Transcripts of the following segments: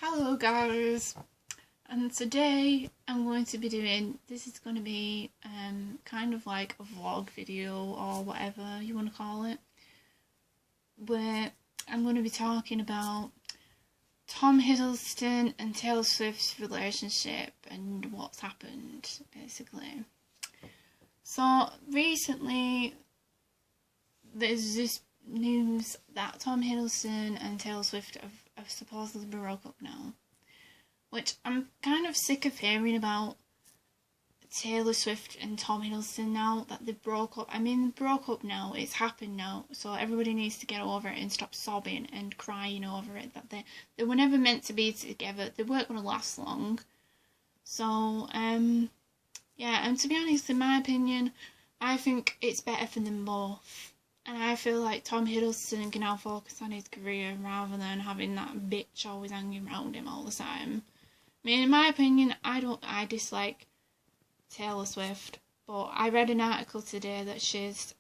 Hello guys, and today I'm going to be doing, this is going to be kind of like a vlog video or whatever you want to call it, where I'm going to be talking about Tom Hiddleston and Taylor Swift's relationship and what's happened basically. So recently there's this news that Tom Hiddleston and Taylor Swift have supposedly broke up now, which I'm kind of sick of hearing about Taylor Swift and Tom Hiddleston now that they broke up. I mean, broke up now, it's happened now, so everybody needs to get over it and stop sobbing and crying over it, that they were never meant to be together, they weren't going to last long. So, yeah, and to be honest, in my opinion, I think it's better for them both. And I feel like Tom Hiddleston can now focus on his career rather than having that bitch always hanging around him all the time. I mean, in my opinion, I dislike Taylor Swift, but I read an article today that she's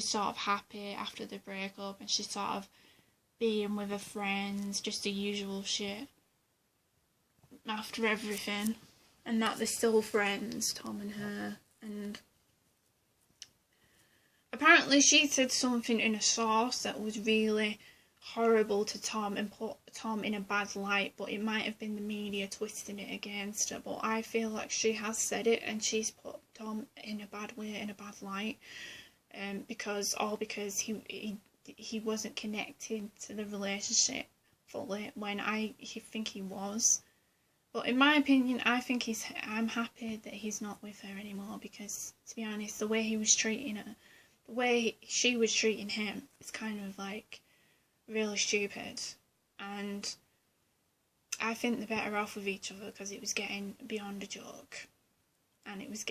sort of happy after the breakup and she's sort of being with her friends, just the usual shit after everything, and that they're still friends, Tom and her. And apparently she said something in a source that was really horrible to Tom and put Tom in a bad light, but it might have been the media twisting it against her. But I feel like she has said it and she's put Tom in a bad way, in a bad light, because he wasn't connected to the relationship fully when I think he was. But in my opinion, I'm happy that he's not with her anymore, because to be honest, the way he was treating her, the way she was treating him, is kind of like really stupid, and I think they're better off with each other because it was getting beyond a joke, and it was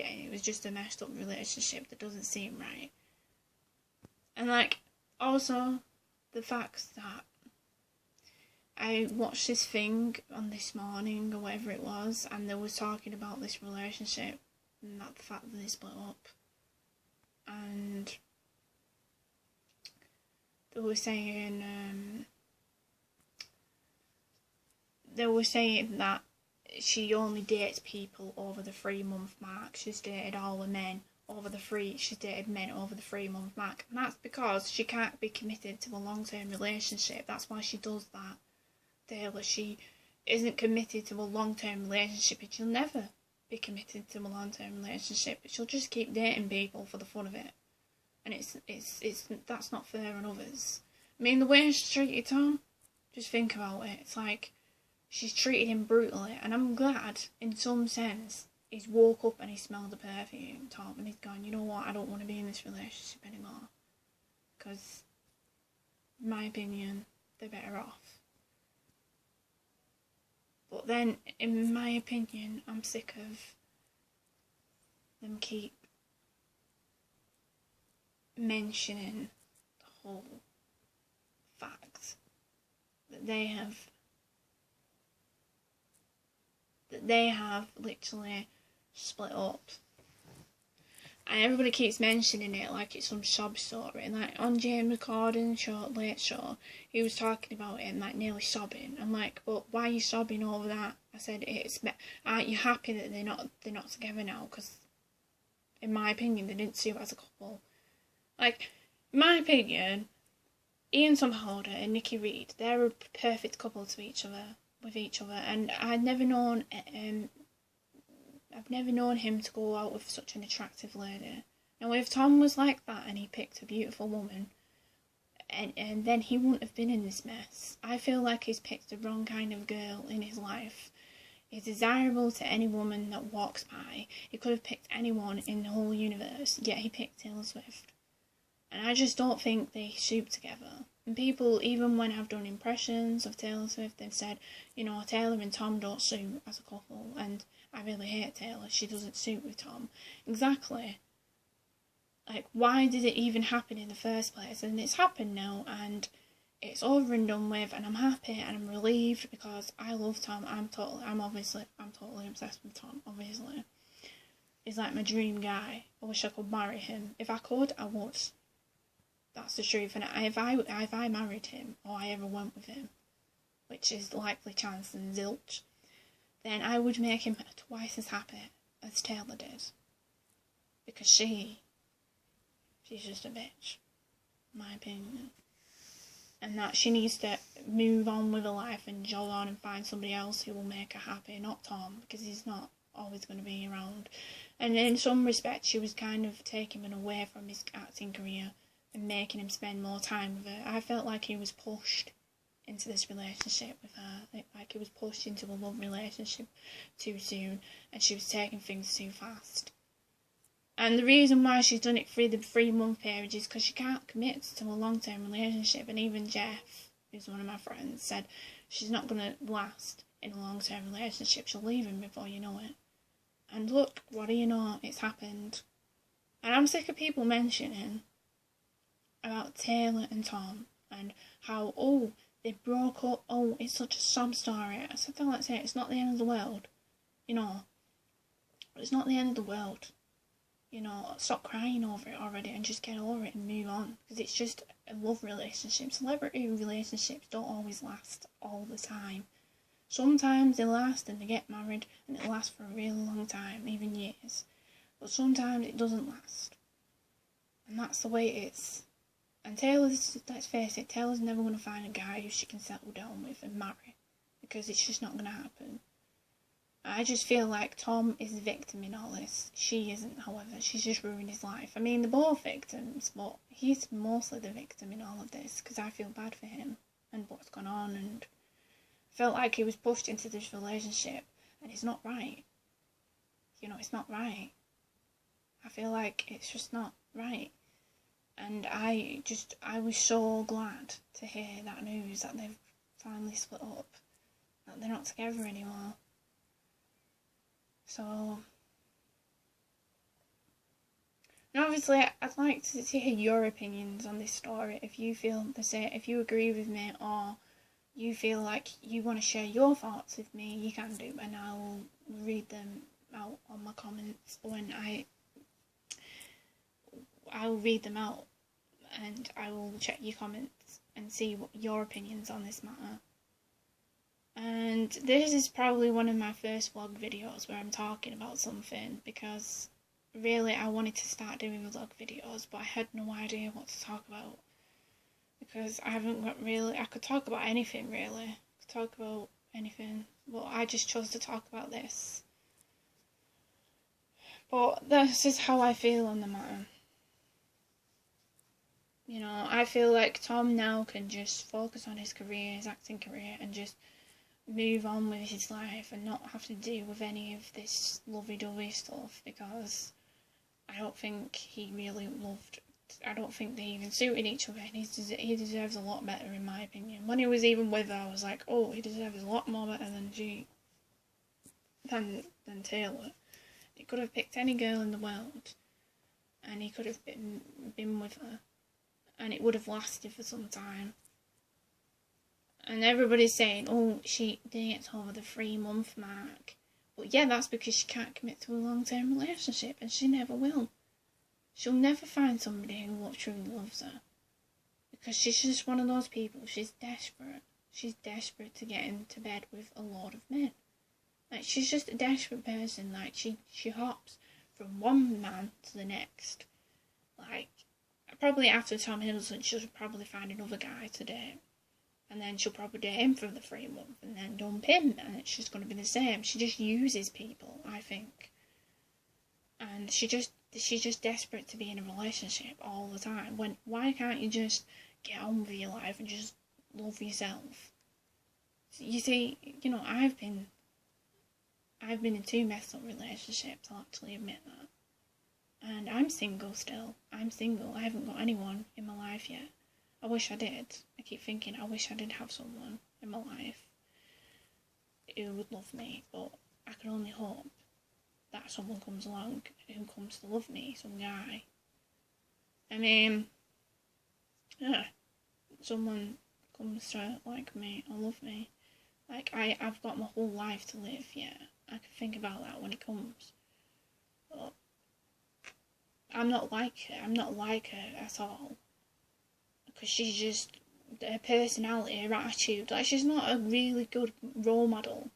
just a messed up relationship that doesn't seem right. And like, also the fact that I watched this thing on This Morning or whatever it was, and they were talking about this relationship and that the fact that they split up, and they were saying that she only dates people over the 3-month mark. She's dated all the men over the 3-month mark, and that's because she can't be committed to a long-term relationship. That's why she does that. Taylor, she isn't committed to a long-term relationship, and she'll never be committed to a long-term relationship. She'll just keep dating people for the fun of it, and that's not fair on others. I mean, the way she treated Tom, just think about it. It's like she's treated him brutally, and I'm glad, in some sense, he's woke up and he smelled the perfume, Tom, and he's gone, you know what, I don't want to be in this relationship anymore, because, in my opinion, they're better off. But then, in my opinion, I'm sick of them keep mentioning the whole fact that they have literally split up, and everybody keeps mentioning it like it's some sob story. And like on James Corden's show, Late Show, he was talking about it and like nearly sobbing. I'm like, but why are you sobbing over that? I said, aren't you happy that they're not together now? Because in my opinion, they didn't suit as a couple. Like, in my opinion, Ian Somerhalder and Nikki Reed, they're a perfect couple with each other, and I've never known him to go out with such an attractive lady. Now, if Tom was like that and he picked a beautiful woman, and then he wouldn't have been in this mess. I feel like he's picked the wrong kind of girl in his life. He's desirable to any woman that walks by. He could have picked anyone in the whole universe, yet he picked Taylor Swift. And I just don't think they suit together. And people, even when I've done impressions of Taylor Swift, they've said, you know, Taylor and Tom don't suit as a couple, and I really hate Taylor, she doesn't suit with Tom. Exactly. Like, why did it even happen in the first place? And it's happened now, and it's over and done with, and I'm happy and I'm relieved because I love Tom. I'm totally obsessed with Tom, obviously. He's like my dream guy. I wish I could marry him. If I could, I would. That's the truth. And if I married him, or I ever went with him, which is likely chance than zilch, then I would make him twice as happy as Taylor did. Because she's just a bitch, in my opinion. And that she needs to move on with her life and jog on and find somebody else who will make her happy, not Tom, because he's not always going to be around. And in some respects, she was kind of taking him away from his acting career and making him spend more time with her. I felt like he was pushed into this relationship with her, like he was pushed into a love relationship too soon, and she was taking things too fast. And the reason why she's done it for the 3-month period is because she can't commit to a long-term relationship. And even Jeff, who's one of my friends, said she's not going to last in a long-term relationship. She'll leave him before you know it. And look, what do you know? It's happened. And I'm sick of people mentioning about Taylor and Tom and how, oh, they broke up. Oh, it's such a sob story. I said, let's say it's not the end of the world. You know, it's not the end of the world. You know, stop crying over it already and just get over it and move on. Because it's just a love relationship. Celebrity relationships don't always last all the time. Sometimes they last and they get married and it lasts for a really long time, even years. But sometimes it doesn't last. And that's the way it is. And Taylor's, let's face it, Taylor's never going to find a guy who she can settle down with and marry. Because it's just not going to happen. I just feel like Tom is the victim in all this. She isn't, however. She's just ruined his life. I mean, they're both victims, but he's mostly the victim in all of this because I feel bad for him and what's gone on, and felt like he was pushed into this relationship and it's not right. You know, it's not right. I feel like it's just not right. And I was so glad to hear that news that they've finally split up, that they're not together anymore. So, and obviously, I'd like to hear your opinions on this story. If you feel the same, if you agree with me, or you feel like you want to share your thoughts with me, you can do, and I will read them out on my comments when I will read them out, and I will check your comments and see what your opinions on this matter. And this is probably one of my first vlog videos where I'm talking about something, because really I wanted to start doing vlog videos, but I had no idea what to talk about, because I haven't got really, I could talk about anything really, I could talk about anything, but I just chose to talk about this. But this is how I feel on the matter. You know, I feel like Tom now can just focus on his career, his acting career, and just move on with his life and not have to deal with any of this lovey-dovey stuff, because I don't think he really loved, I don't think they even suited each other, and he deserves a lot better in my opinion. When he was even with her, I was like, oh, he deserves a lot more better than Taylor. He could have picked any girl in the world and he could have been with her and it would have lasted for some time. And everybody's saying, oh, she didn't get over the 3-month mark. But yeah, that's because she can't commit to a long-term relationship, and she never will. She'll never find somebody who truly loves her. Because she's just one of those people, she's desperate. She's desperate to get into bed with a lot of men. Like, she's just a desperate person. Like, she hops from one man to the next. Like, probably after Tom Hiddleston, she'll probably find another guy to date. And then she'll probably date him for the 3 months and then dump him, and it's just going to be the same. She just uses people, I think. And she's just desperate to be in a relationship all the time. Why can't you just get on with your life and just love yourself? You see, you know, I've been in 2 messed up relationships, I'll actually admit that. And I'm single still. I'm single. I haven't got anyone in my life yet. I wish I did. I keep thinking I wish I did have someone in my life who would love me, but I can only hope that someone comes along who comes to love me, some guy. I mean, yeah, someone comes to like me or love me. Like, I've got my whole life to live, yeah. I can think about that when it comes. But I'm not like her. I'm not like her at all. Because she's just her personality, her attitude. Like, she's not a really good role model.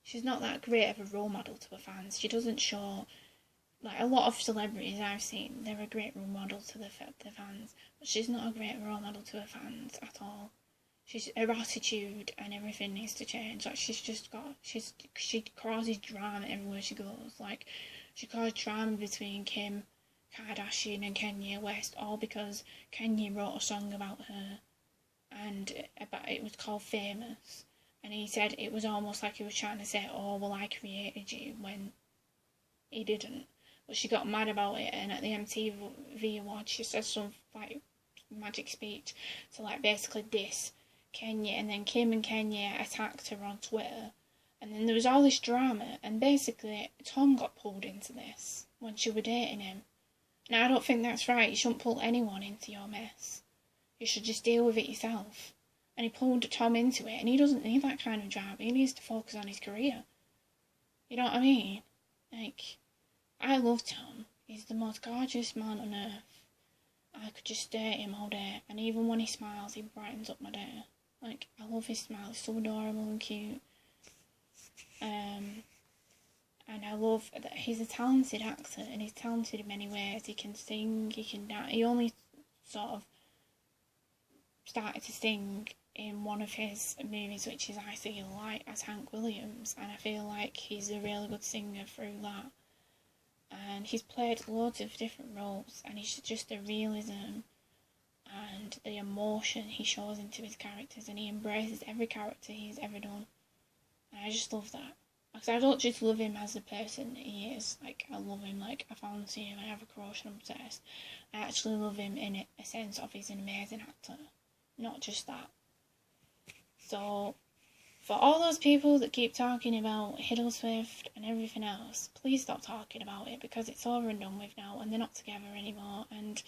She's not that great of a role model to her fans. She doesn't show, like, a lot of celebrities I've seen, they're a great role model to the fans, but she's not a great role model to her fans at all. Her attitude and everything needs to change. Like, she causes drama everywhere she goes. Like, she caused drama between Kim Kardashian and Kanye West, all because Kanye wrote a song about her, and it was called Famous, and he said it was almost like he was trying to say, oh, well, I created you, when he didn't. But she got mad about it, and at the MTV Awards she said some, like, magic speech to, like, basically diss Kanye, and then Kim and Kanye attacked her on Twitter, and then there was all this drama, and basically Tom got pulled into this when she was dating him. Now, I don't think that's right. You shouldn't pull anyone into your mess. You should just deal with it yourself. And he pulled Tom into it, and he doesn't need that kind of drama. He needs to focus on his career. You know what I mean? Like, I love Tom. He's the most gorgeous man on earth. I could just stare at him all day, and even when he smiles, he brightens up my day. Like, I love his smile. It's so adorable and cute. And I love that he's a talented actor, and he's talented in many ways. He can sing, he can dance. He only sort of started to sing in one of his movies, which is I See a Light, as Hank Williams, and I feel like he's a really good singer through that. And he's played loads of different roles, and he's just the realism and the emotion he shows into his characters, and he embraces every character he's ever done. And I just love that. Because I don't just love him as the person he is. Like, I love him, like, I fancy him, I have a crush and I'm obsessed. I actually love him in a sense of he's an amazing actor. Not just that. So, for all those people that keep talking about Hiddleswift and everything else, please stop talking about it, because it's over and done with now, and they're not together anymore, and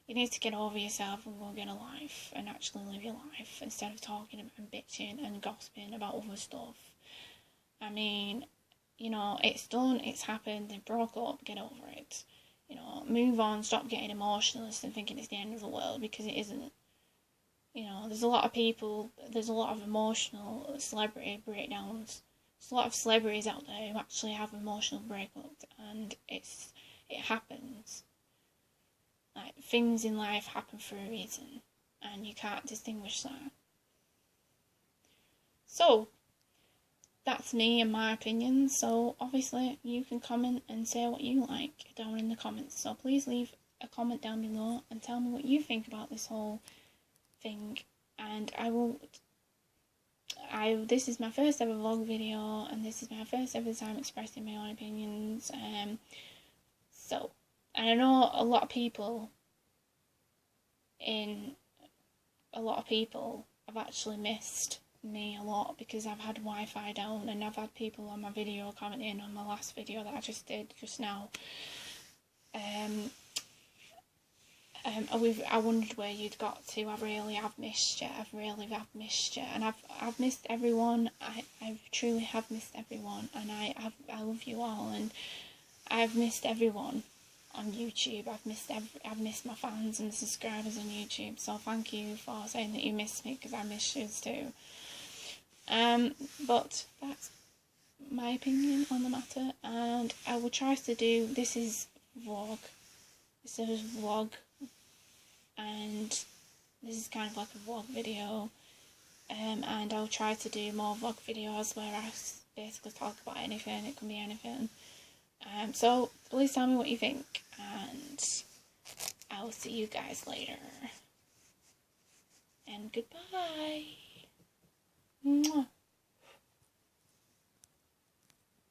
you need to get over yourself and go get a life, and actually live your life, instead of talking and bitching and gossiping about other stuff. I mean, you know, it's done, it's happened, they broke up, get over it. You know, move on, stop getting emotionalist and thinking it's the end of the world, because it isn't. You know, there's a lot of people, there's a lot of emotional celebrity breakdowns. There's a lot of celebrities out there who actually have emotional breakups, and it happens. Like, things in life happen for a reason, and you can't distinguish that. So, that's me and my opinion, so obviously you can comment and say what you like down in the comments. So please leave a comment down below and tell me what you think about this whole thing. And this is my first ever vlog video, and this is my first ever time expressing my own opinions. And I know a lot of people have actually missed me a lot, because I've had Wi-Fi down, and I've had people on my video commenting on my last video that I just did just now. I wondered where you'd got to. I really have missed you. And I've missed everyone. I truly have missed everyone, and I love you all, and I've missed everyone on YouTube. I've missed my fans and subscribers on YouTube. So thank you for saying that you missed me, because I missed you too. But that's my opinion on the matter, and I will try to do, this is vlog, and this is kind of like a vlog video, and I'll try to do more vlog videos where I basically talk about anything. It can be anything. So please tell me what you think, and I will see you guys later, and goodbye.